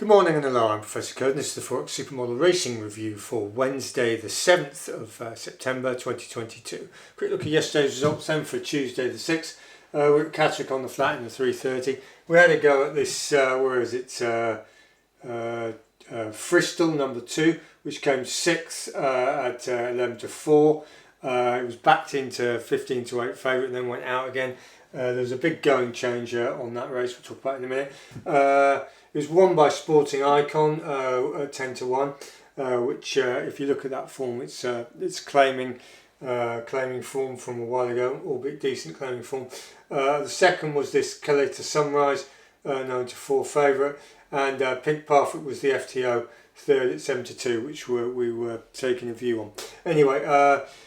Good morning and hello, I'm Professor Code and this is the Forex Supermodel Racing Review for Wednesday the 7th of September 2022. Quick look at yesterday's results then for Tuesday the 6th. We're at Catterick on the flat in the 330. We had a go at this, Bristol number 2, which came 6th at 11 to 4. It was backed into 15 to 8 favourite and then went out again. There was a big going changer on that race, we'll talk about in a minute. It was won by Sporting Icon at 10 to 1, which if you look at that form, it's claiming form from a while ago, albeit decent claiming form. The second was this Carlisle Sunrise, 9 to 4 favourite, and Pink Parfit was the FTO third at 7 to 2, which we were taking a view on. Anyway,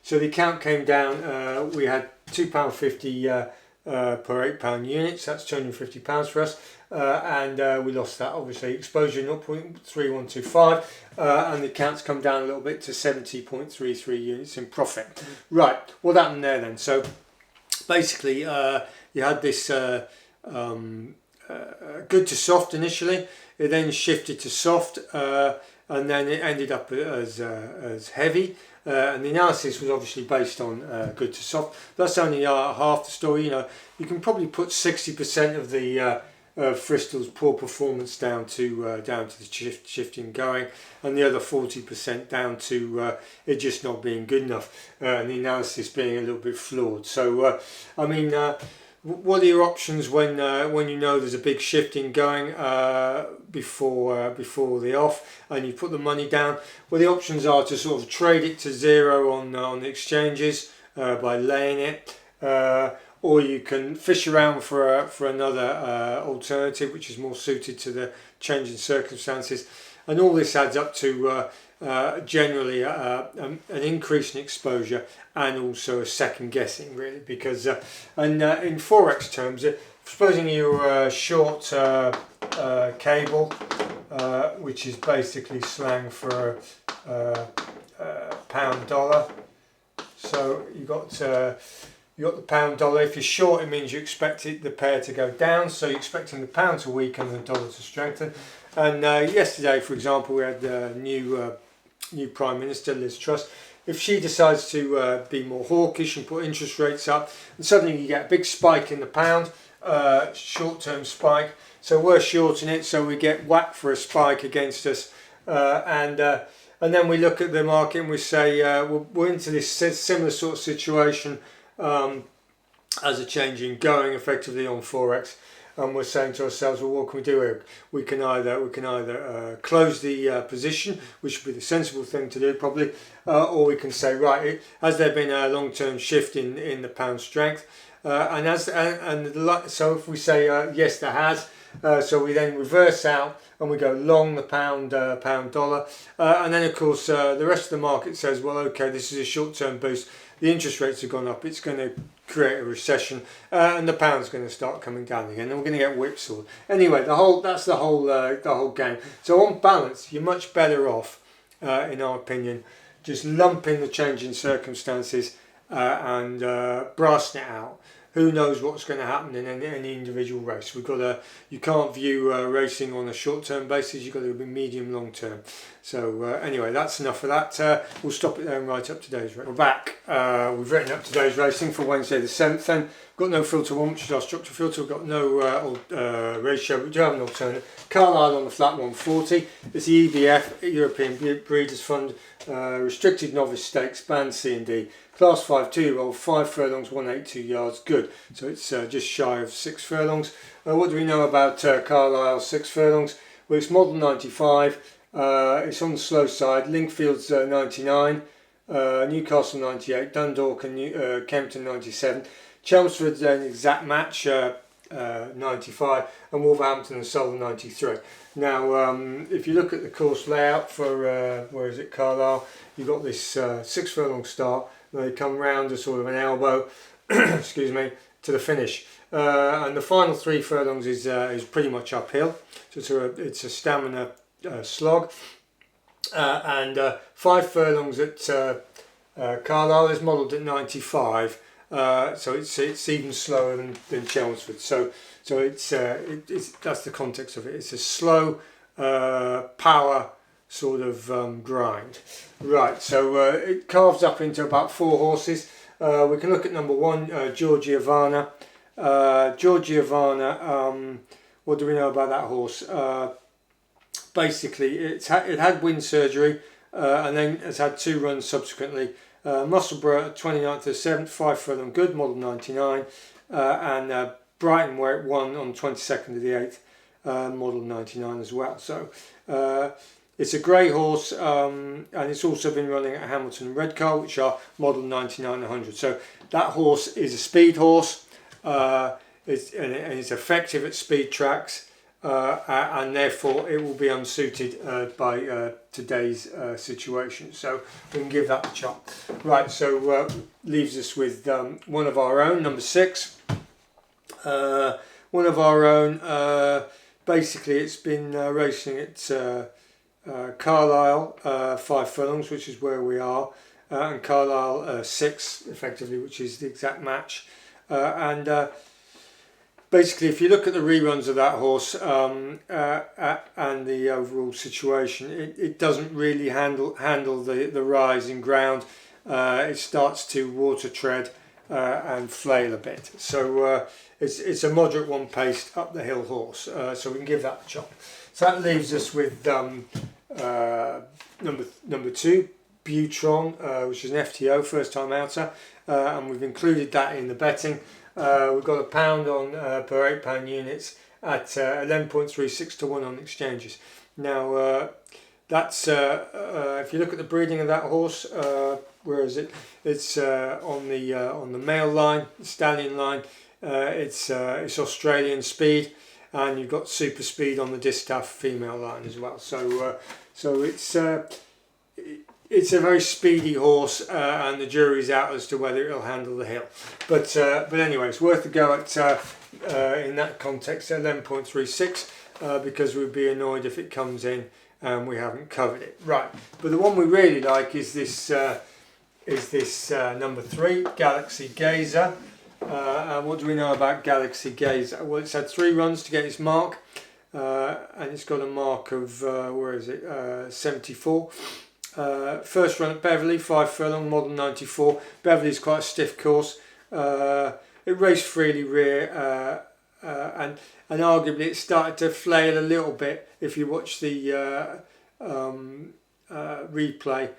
so the account came down. We had £2.50 per £8 units, that's £250 for us, and we lost that obviously. Exposure 0.3125, and the accounts come down a little bit to 70.33 units in profit. Right, what happened there then? So basically you had this good to soft initially, it then shifted to soft, and then it ended up as heavy. And the analysis was obviously based on good to soft. That's only half the story. You know, you can probably put 60% of the Bristol's poor performance down to the shifting going, and the other 40% down to it just not being good enough, and the analysis being a little bit flawed. So, I mean, what are your options when you know there's a big shifting going before the off, and you put the money down? Well, the options are to sort of trade it to zero on the exchanges by laying it, or you can fish around for another alternative which is more suited to the changing circumstances, and all this adds up to generally an increase in exposure and also a second guessing, really, because in forex terms, supposing you're short cable, which is basically slang for pound dollar. So you got the pound dollar. If you're short, it means you expect the pair to go down, so you're expecting the pound to weaken and the dollar to strengthen. And yesterday, for example, we had the new Prime Minister, Liz Truss. If she decides to be more hawkish and put interest rates up, and suddenly you get a big spike in the pound, short-term spike. So we're shorting it, so we get whacked for a spike against us, and then we look at the market and we say we're into this similar sort of situation as a changing going effectively on forex. And we're saying to ourselves, well, what can we do here? We can either close the position, which would be the sensible thing to do probably, or we can say, right, has there been a long-term shift in the pound strength? So if we say yes, there has, so we then reverse out and we go long the pound dollar, and then of course the rest of the market says, well, okay, this is a short-term boost. The interest rates have gone up. It's going to create a recession, and the pound's going to start coming down again, and we're going to get whipsawed. Anyway, that's the whole game. So on balance, you're much better off, in our opinion, just lumping the changing circumstances and brassing it out. Who knows what's going to happen in any individual race? You can't view racing on a short-term basis. You've got to be medium, long-term. So anyway, that's enough of that. We'll stop it there and write up today's race. We're back. We've written up today's racing for Wednesday the 7th. Then got no filter one, which is our structure filter. We've got no ratio, but we do have an alternative. Carlisle on the flat 140. It's the EBF, European Breeders' Fund, restricted novice stakes, band C and D. Class 5 2-year-old, 5 furlongs, 182 yards, good. So it's just shy of 6 furlongs. What do we know about Carlisle 6 furlongs? Well, it's model 95. It's on the slow side. Linkfield's 99. Newcastle 98. Dundalk and Kempton 97. Chelmsford's an exact match, 95. And Wolverhampton and Southern 93. Now, if you look at the course layout for, Carlisle, you've got this 6 furlong start. They come round a sort of an elbow, excuse me, to the finish, and the final 3 furlongs is pretty much uphill. So it's a stamina slog, and 5 furlongs at Carlisle is modelled at 95, so it's even slower than Chelmsford. So it's that's the context of it. It's a slow power sort of grind. Right, so it carves up into about 4 horses. We can look at number 1, Georgiavana. Georgiavana, what do we know about that horse? Basically, it had wind surgery and then has had 2 runs subsequently. Musselburgh 29th to 7th, 5 furlong good, model 99, and Brighton where it won on 22nd of the 8th, model 99 as well. So it's a grey horse, and it's also been running at Hamilton and Redcar, which are model 99 100. So that horse is a speed horse, and it's effective at speed tracks, and therefore it will be unsuited by today's situation. So we can give that a chop. Right, so leaves us with one of our own, number 6. One of our own, basically it's been racing at Carlisle, 5 furlongs, which is where we are, and Carlisle 6 effectively, which is the exact match. And basically, if you look at the reruns of that horse and the overall situation, it doesn't really handle the rise in ground. It starts to water tread and flail a bit. So it's a moderate one paced up the hill horse. So we can give that a chop. So that leaves us with number 2, Butron, which is an FTO, first time outer, and we've included that in the betting. We've got £1 on per £8 units at 11.36 to 1 on exchanges. Now that's if you look at the breeding of that horse, where is it? It's on the male line, the stallion line. It's Australian speed, and you've got super speed on the distaff female line as well. So it's a very speedy horse, and the jury's out as to whether it'll handle the hill. But anyway, it's worth a go at in that context at 11.36, because we'd be annoyed if it comes in and we haven't covered it. Right, but the one we really like is this number 3, Galaxy Gazer. And what do we know about Galaxy Gazer? Well, it's had 3 runs to get its mark, and it's got a mark of 74. First run at Beverley, 5 furlong, model 94. Beverley's quite a stiff course. It raced freely rear, and arguably it started to flail a little bit if you watch the replay,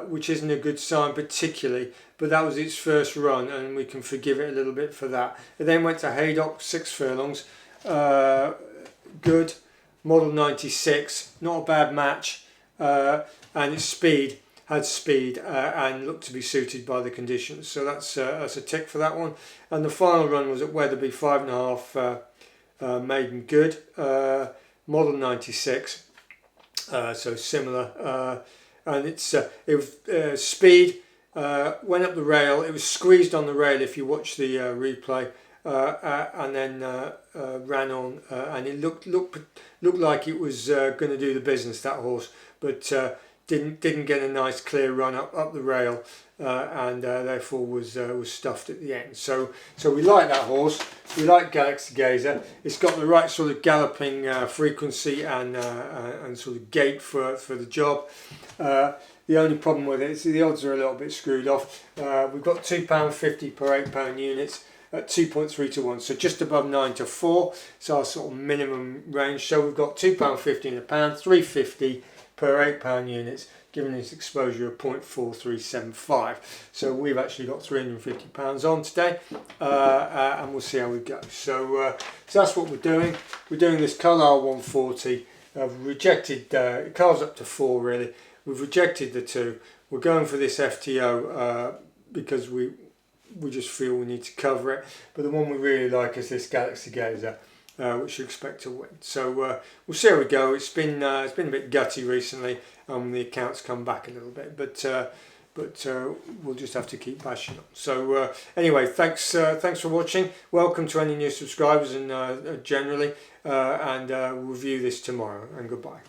which isn't a good sign particularly, but that was its first run and we can forgive it a little bit for that. It then went to Haydock, 6 furlongs, good, model 96, not a bad match, and its speed had speed and looked to be suited by the conditions, so that's a tick for that one. And the final run was at Weatherby, 5.5, maiden good, model 96, so similar, and it was speed, went up the rail. It was squeezed on the rail if you watch the replay, and then ran on, and it looked like it was going to do the business, that horse, but didn't get a nice clear run up the rail, and therefore was stuffed at the end. So we like that horse. We like Galaxy Gazer. It's got the right sort of galloping frequency and sort of gait for the job. The only problem with it is the odds are a little bit screwed off. We've got £2.50 per £8 units at 2.3 to 1, so just above 9 to 4. So our sort of minimum range. So we've got £2.50 in a pound, £3.50 per £8 units, giving us exposure of 0.4375. So we've actually got £350 on today, and we'll see how we go. So that's what we're doing. We're doing this Carlisle 140. We've rejected, it carves up to 4 really. We've rejected the 2. We're going for this FTO because we just feel we need to cover it. But the one we really like is this Galaxy Gazer, which you expect to win. So we'll see how we go. It's been a bit gutty recently. The accounts come back a little bit, but we'll just have to keep bashing on. So anyway, thanks for watching. Welcome to any new subscribers and generally, and we'll review this tomorrow. And goodbye.